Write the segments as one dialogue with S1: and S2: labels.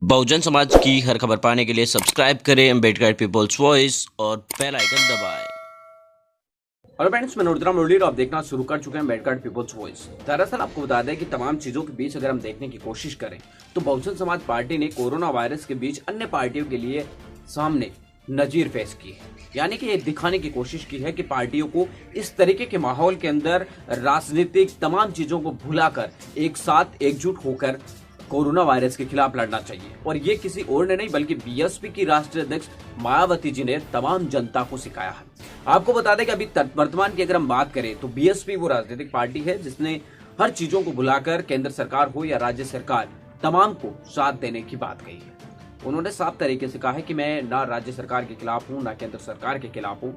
S1: बहुजन समाज की हर खबर पाने के लिए सब्सक्राइब करें अम्बेडकर पीपल्स वॉइस और बेल आइकन दबाएं।
S2: हेलो फ्रेंड्स, मैं रुद्रा मुरली और आप देखना शुरू कर चुके हैं अम्बेडकर पीपल्स वॉइस। दरअसल आपको बता दें कि तमाम चीजों के बीच अगर हम देखने की कोशिश करें तो बहुजन समाज पार्टी ने कोरोना वायरस के बीच अन्य पार्टियों के लिए सामने नजीर पेश की है। यानी कि ये दिखाने की कोशिश की है कि पार्टियों को इस तरीके के माहौल के अंदर राजनीतिक तमाम चीजों को भुलाकर एक साथ एकजुट होकर कोरोना वायरस के खिलाफ लड़ना चाहिए। और ये किसी और ने नहीं बल्कि बीएसपी की राष्ट्रीय अध्यक्ष मायावती जी ने तमाम जनता को सिखाया है। आपको बता दें कि अभी वर्तमान की अगर हम बात करें तो बीएसपी वो राजनीतिक पार्टी है जिसने हर चीजों को भुलाकर केंद्र सरकार हो या राज्य सरकार तमाम को साथ देने की बात कही है। उन्होंने साफ तरीके से कहा है कि मैं ना राज्य सरकार के खिलाफ हूँ ना केंद्र सरकार के खिलाफ हूँ,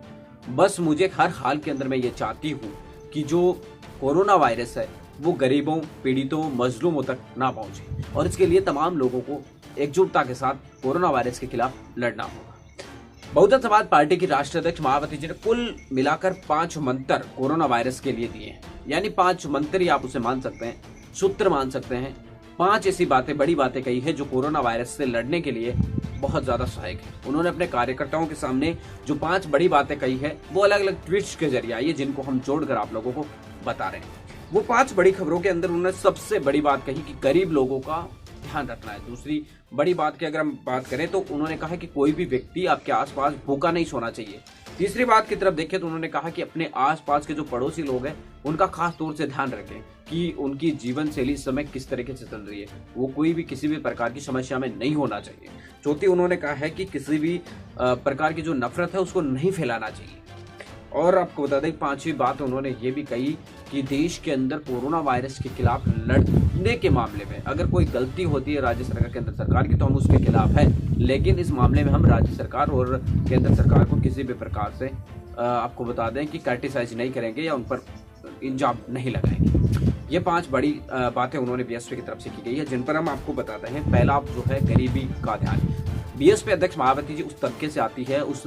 S2: बस मुझे हर हाल के अंदर मैं ये चाहती हूँ कि जो कोरोना वायरस है वो गरीबों, पीड़ितों, मजलूमों तक ना पहुंचे और इसके लिए तमाम लोगों को एकजुटता के साथ कोरोना वायरस के खिलाफ लड़ना होगा। बहुजन समाज पार्टी की राष्ट्रीय अध्यक्ष मायावती जी ने कुल मिलाकर 5 मंत्र कोरोना वायरस के लिए दिए हैं। यानी 5 मंत्र ही आप उसे मान सकते हैं, सूत्र मान सकते हैं। 5 ऐसी बातें, बड़ी बातें कही है जो कोरोना वायरस से लड़ने के लिए बहुत ज्यादा सहायक है। उन्होंने अपने कार्यकर्ताओं के सामने जो 5 बड़ी बातें कही है वो अलग अलग ट्वीट्स के जरिए आई है, जिनको हम जोड़कर आप लोगों को बता रहे हैं। वो 5 बड़ी खबरों के अंदर उन्होंने सबसे बड़ी बात कही कि गरीब लोगों का ध्यान रखना है। दूसरी बड़ी बात की अगर हम बात करें तो उन्होंने कहा कि कोई भी व्यक्ति आपके आसपास भूखा नहीं सोना चाहिए। तीसरी बात की तरफ देखें तो उन्होंने कहा कि अपने आसपास के जो पड़ोसी लोग हैं उनका खास तौर से ध्यान रखें कि उनकी जीवन शैली इस समय किस तरीके से चल रही है, वो कोई भी किसी भी प्रकार की समस्या में नहीं होना चाहिए। चौथी उन्होंने कहा है कि किसी भी प्रकार की जो नफरत है उसको नहीं फैलाना चाहिए। और आपको बता दें 5वीं बात उन्होंने ये भी कही कि देश के अंदर कोरोना वायरस के खिलाफ लड़ने के मामले में अगर कोई गलती होती है राज्य सरकार, केंद्र सरकार की, तो हम उसके खिलाफ है, लेकिन इस मामले में हम राज्य सरकार और केंद्र सरकार को किसी भी प्रकार से आपको बता दें कि क्रिटिसाइज नहीं करेंगे या उन पर इल्जाम नहीं लगाएंगे। ये 5 बड़ी बातें उन्होंने बीएसपी की तरफ से की गई है, जिन पर हम आपको बताते हैं। पहला जो है गरीबी का ध्यान। बीएसपी अध्यक्ष मायावती जी उस तबके से आती है, उस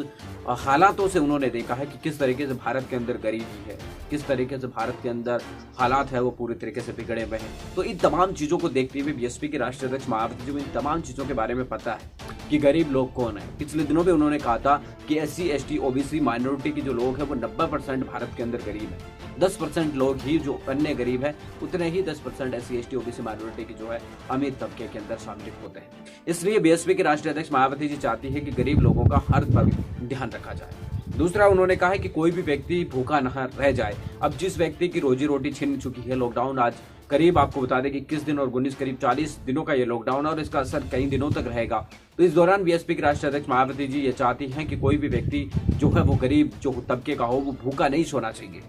S2: हालातों से उन्होंने देखा है कि किस तरीके से भारत के अंदर गरीबी है, किस तरीके से भारत के अंदर हालात है वो पूरी तरीके से बिगड़े हुए हैं। तो इन तमाम चीजों को देखते हुए बीएसपी के राष्ट्रीय अध्यक्ष मायावती जी को इन तमाम चीजों के बारे में पता है कि गरीब लोग कौन है। पिछले दिनों में उन्होंने कहा था कि SC, ST, OBC माइनॉरिटी की जो लोग हैं वो 90% भारत के अंदर गरीब है। 10% लोग ही जो अन्य गरीब है, उतने ही 10% SC, ST, OBC माइनॉरिटी की जो है अमीर तबके के अंदर शामिल होते हैं। इसलिए बीएसपी के राष्ट्रीय अध्यक्ष मायावती जी चाहती है कि गरीब लोगों का हर पल ध्यान रखा जाए। दूसरा उन्होंने कहा है कि कोई भी व्यक्ति भूखा न रह जाए। अब जिस व्यक्ति की रोजी रोटी छिन चुकी है, लॉकडाउन आज करीब आपको बता दें कि 21 दिन और 19 करीब 40 दिनों का ये लॉकडाउन है और इसका असर कई दिनों तक रहेगा। तो इस दौरान बीएसपी की राष्ट्रीय अध्यक्ष मायावती जी ये चाहती हैं कि कोई भी व्यक्ति जो है वो गरीब जो तबके का हो वो भूखा नहीं सोना चाहिए।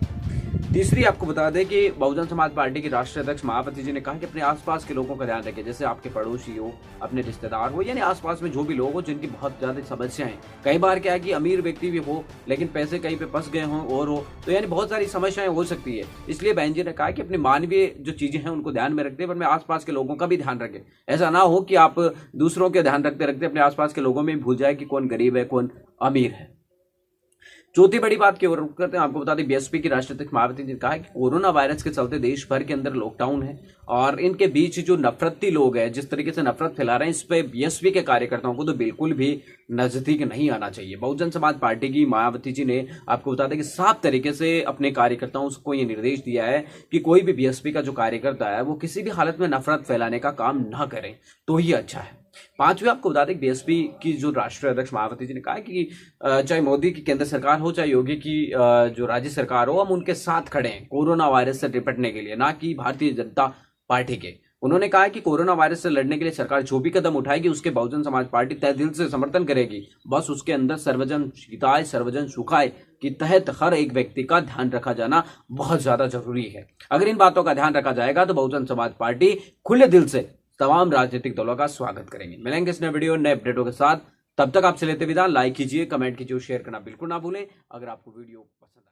S2: तीसरी आपको बता दें कि बहुजन समाज पार्टी की राष्ट्रीय अध्यक्ष मायावती जी ने कहा कि अपने आसपास के लोगों का ध्यान रखें, जैसे आपके पड़ोसी हो, अपने रिश्तेदार हो, यानी आसपास में जो भी लोग हो जिनकी बहुत ज्यादा समस्याएं। कई बार क्या है कि अमीर व्यक्ति भी हो लेकिन पैसे कहीं पे फंस गए हों और हो, तो यानी बहुत सारी समस्याएं हो सकती है। इसलिए बहन जी ने कहा कि अपनी मानवीय जो चीजें हैं उनको ध्यान में रखते हैं, पर मैं आसपास के लोगों का भी ध्यान रखें। ऐसा ना हो कि आप दूसरों के ध्यान रखते रखते अपने आसपास के लोगों में भूल जाए कि कौन गरीब है कौन अमीर है। चौथी बड़ी बात की ओर रुख करते हैं। आपको बता दें बीएसपी की राष्ट्रीय अध्यक्ष मायावती ने कहा कि कोरोना वायरस के चलते देश भर के अंदर लॉकडाउन है और इनके बीच जो नफरती लोग हैं, जिस तरीके से नफरत फैला रहे हैं, इस पे बीएसपी के कार्यकर्ताओं को तो बिल्कुल भी नजदीक नहीं आना चाहिए। बहुजन समाज पार्टी की मायावती जी ने आपको बता दें कि साफ तरीके से अपने कार्यकर्ताओं को यह निर्देश दिया है कि कोई भी बीएसपी का जो कार्यकर्ता है वो किसी भी हालत में नफरत फैलाने का काम ना करे तो ही अच्छा है। 5वीं आपको बता दें बीएसपी की जो राष्ट्रीय अध्यक्ष मायावती जी ने कहा कि चाहे मोदी की केंद्र सरकार हो चाहे योगी की जो राज्य सरकार हो, हम उनके साथ खड़े हैं कोरोना वायरस से निपटने के लिए, ना कि भारतीय जनता पार्टी के। उन्होंने कहा कि कोरोना वायरस से लड़ने के लिए सरकार जो भी कदम उठाएगी उसके बहुजन समाज पार्टी तहे दिल से समर्थन करेगी। बस उसके अंदर सर्वजन हिताय सर्वजन सुखाय के तहत हर एक व्यक्ति का ध्यान रखा जाना बहुत ज्यादा जरूरी है। अगर इन बातों का ध्यान रखा जाएगा तो बहुजन समाज पार्टी खुले दिल से तमाम राजनीतिक दलों का स्वागत करेंगे। मिलेंगे इस नए वीडियो नए अपडेटों के साथ, तब तक आपसे लेते विदा। लाइक कीजिए, कमेंट कीजिए, शेयर करना बिल्कुल ना भूलें। अगर आपको वीडियो पसंद